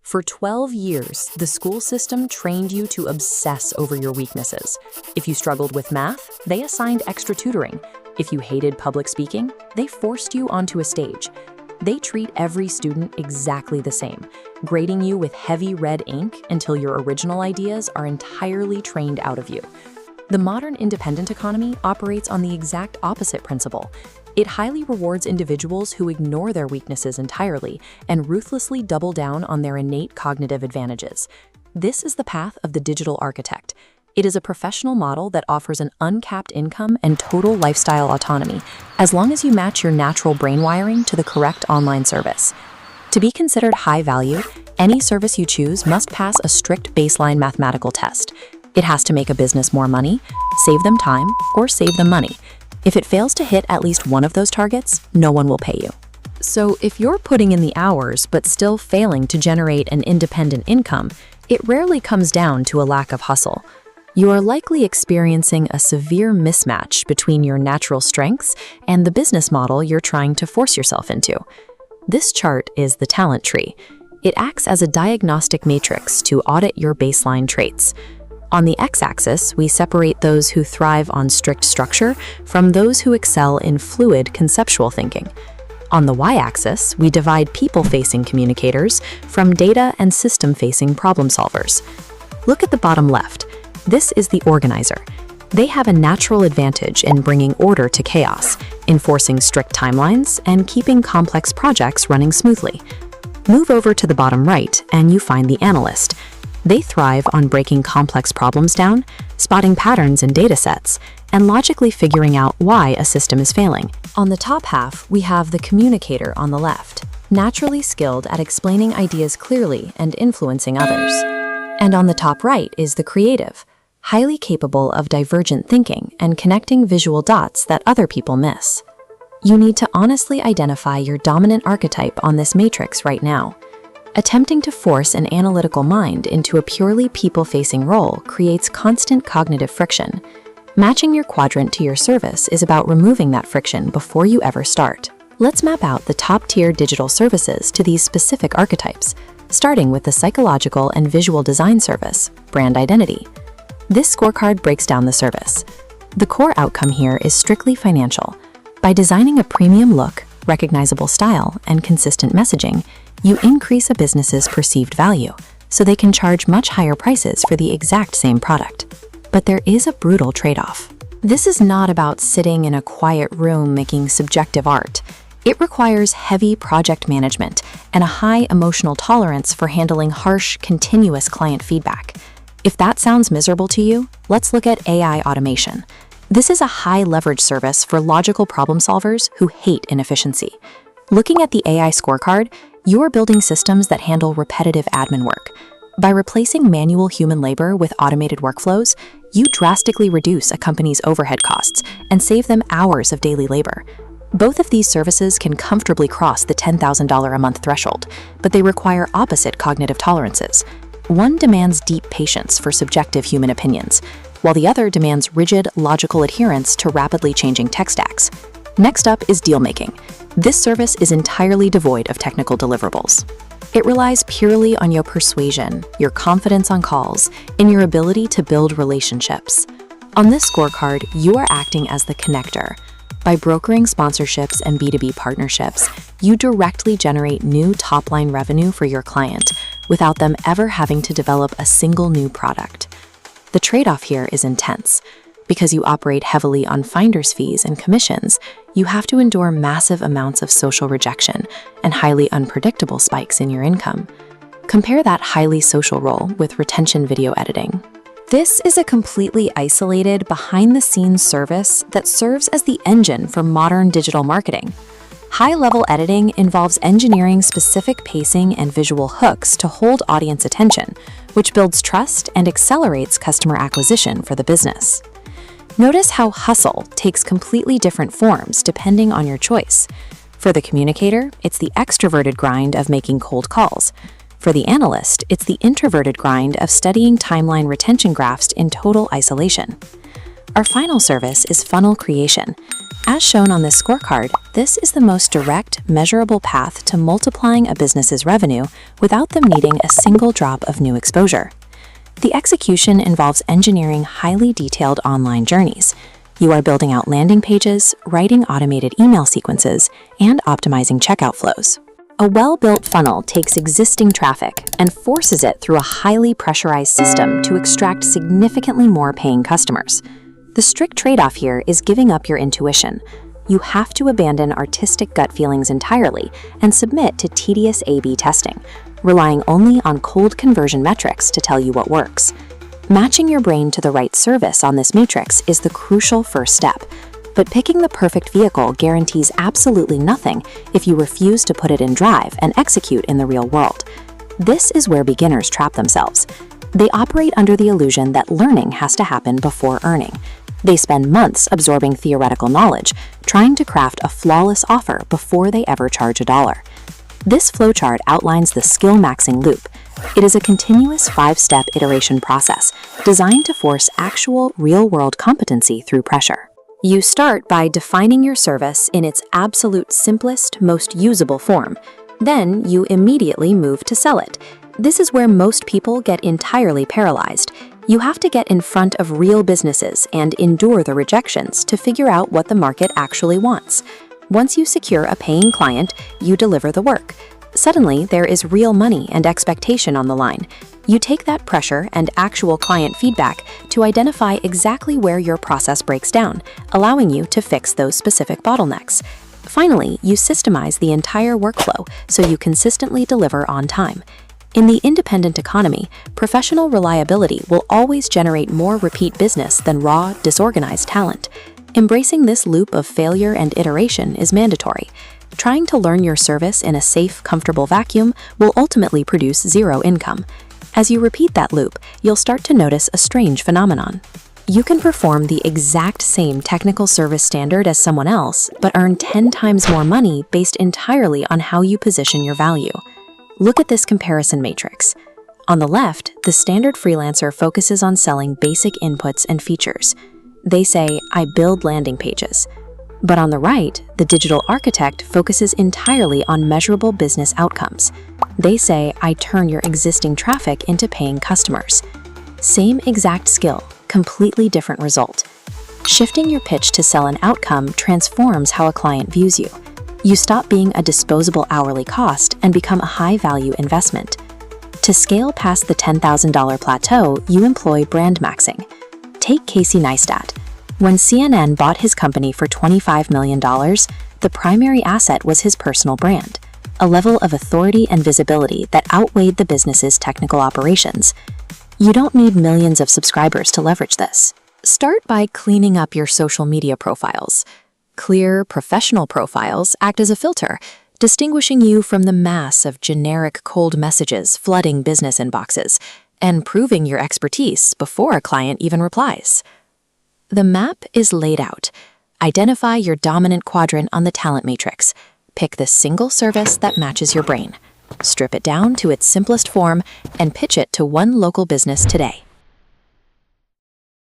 For 12 years, the school system trained you to obsess over your weaknesses. If you struggled with math, they assigned extra tutoring. If you hated public speaking, they forced you onto a stage. They treat every student exactly the same, grading you with heavy red ink until your original ideas are entirely trained out of you. The modern independent economy operates on the exact opposite principle. It highly rewards individuals who ignore their weaknesses entirely and ruthlessly double down on their innate cognitive advantages. This is the path of the digital architect. It is a professional model that offers an uncapped income and total lifestyle autonomy, as long as you match your natural brain wiring to the correct online service. To be considered high value, any service you choose must pass a strict baseline mathematical test. It has to make a business more money, save them time, or save them money. If it fails to hit at least one of those targets, no one will pay you. So if you're putting in the hours but still failing to generate an independent income, it rarely comes down to a lack of hustle. You are likely experiencing a severe mismatch between your natural strengths and the business model you're trying to force yourself into. This chart is the talent tree. It acts as a diagnostic matrix to audit your baseline traits. On the x-axis, we separate those who thrive on strict structure from those who excel in fluid conceptual thinking. On the y-axis, we divide people-facing communicators from data and system-facing problem solvers. Look at the bottom left. This is the organizer. They have a natural advantage in bringing order to chaos, enforcing strict timelines, and keeping complex projects running smoothly. Move over to the bottom right, and you find the analyst. They thrive on breaking complex problems down, spotting patterns in data sets, and logically figuring out why a system is failing. On the top half, we have the communicator on the left, naturally skilled at explaining ideas clearly and influencing others. And on the top right is the creative, highly capable of divergent thinking and connecting visual dots that other people miss. You need to honestly identify your dominant archetype on this matrix right now. Attempting to force an analytical mind into a purely people-facing role creates constant cognitive friction. Matching your quadrant to your service is about removing that friction before you ever start. Let's map out the top-tier digital services to these specific archetypes, starting with the psychological and visual design service, brand identity. This scorecard breaks down the service. The core outcome here is strictly financial. By designing a premium look, recognizable style, and consistent messaging, you increase a business's perceived value, so they can charge much higher prices for the exact same product. But there is a brutal trade-off. This is not about sitting in a quiet room making subjective art. It requires heavy project management and a high emotional tolerance for handling harsh, continuous client feedback. If that sounds miserable to you, let's look at AI automation. This is a high-leverage service for logical problem solvers who hate inefficiency. Looking at the AI scorecard, you are building systems that handle repetitive admin work. By replacing manual human labor with automated workflows, you drastically reduce a company's overhead costs and save them hours of daily labor. Both of these services can comfortably cross the $10,000 a month threshold, but they require opposite cognitive tolerances. One demands deep patience for subjective human opinions, while the other demands rigid, logical adherence to rapidly changing tech stacks. Next up is deal-making. This service is entirely devoid of technical deliverables. It relies purely on your persuasion, your confidence on calls, and your ability to build relationships. On this scorecard, you are acting as the connector. By brokering sponsorships and B2B partnerships, you directly generate new top-line revenue for your client without them ever having to develop a single new product. The trade-off here is intense. Because you operate heavily on finder's fees and commissions, you have to endure massive amounts of social rejection and highly unpredictable spikes in your income. Compare that highly social role with retention video editing. This is a completely isolated, behind-the-scenes service that serves as the engine for modern digital marketing. High-level editing involves engineering specific pacing and visual hooks to hold audience attention, which builds trust and accelerates customer acquisition for the business. Notice how hustle takes completely different forms depending on your choice. For the communicator, it's the extroverted grind of making cold calls. For the analyst, it's the introverted grind of studying timeline retention graphs in total isolation. Our final service is funnel creation. As shown on this scorecard, this is the most direct, measurable path to multiplying a business's revenue without them needing a single drop of new exposure. The execution involves engineering highly detailed online journeys. You are building out landing pages, writing automated email sequences, and optimizing checkout flows. A well-built funnel takes existing traffic and forces it through a highly pressurized system to extract significantly more paying customers. The strict trade-off here is giving up your intuition. You have to abandon artistic gut feelings entirely and submit to tedious A/B testing, relying only on cold conversion metrics to tell you what works. Matching your brain to the right service on this matrix is the crucial first step, but picking the perfect vehicle guarantees absolutely nothing if you refuse to put it in drive and execute in the real world. This is where beginners trap themselves. They operate under the illusion that learning has to happen before earning. They spend months absorbing theoretical knowledge, trying to craft a flawless offer before they ever charge $1. This flowchart outlines the skill maxing loop. It is a continuous 5-step iteration process designed to force actual, real-world competency through pressure. You start by defining your service in its absolute simplest, most usable form. Then you immediately move to sell it. This is where most people get entirely paralyzed. You have to get in front of real businesses and endure the rejections to figure out what the market actually wants. Once you secure a paying client, you deliver the work. Suddenly, there is real money and expectation on the line. You take that pressure and actual client feedback to identify exactly where your process breaks down, allowing you to fix those specific bottlenecks. Finally, you systemize the entire workflow so you consistently deliver on time. In the independent economy, professional reliability will always generate more repeat business than raw, disorganized talent. Embracing this loop of failure and iteration is mandatory. Trying to learn your service in a safe, comfortable vacuum will ultimately produce zero income. As you repeat that loop, you'll start to notice a strange phenomenon. You can perform the exact same technical service standard as someone else, but earn 10 times more money based entirely on how you position your value. Look at this comparison matrix. On the left, the standard freelancer focuses on selling basic inputs and features. They say, "I build landing pages." But on the right, the digital architect focuses entirely on measurable business outcomes. They say, "I turn your existing traffic into paying customers." Same exact skill, completely different result. Shifting your pitch to sell an outcome transforms how a client views you. You stop being a disposable hourly cost and become a high-value investment. To scale past the $10,000 plateau, you employ brand maxing. Take Casey Neistat. When CNN bought his company for $25 million, the primary asset was his personal brand, a level of authority and visibility that outweighed the business's technical operations. You don't need millions of subscribers to leverage this. Start by cleaning up your social media profiles. Clear, professional profiles act as a filter, distinguishing you from the mass of generic cold messages flooding business inboxes and proving your expertise before a client even replies. The map is laid out. Identify your dominant quadrant on the talent matrix. Pick the single service that matches your brain. Strip it down to its simplest form and pitch it to one local business today.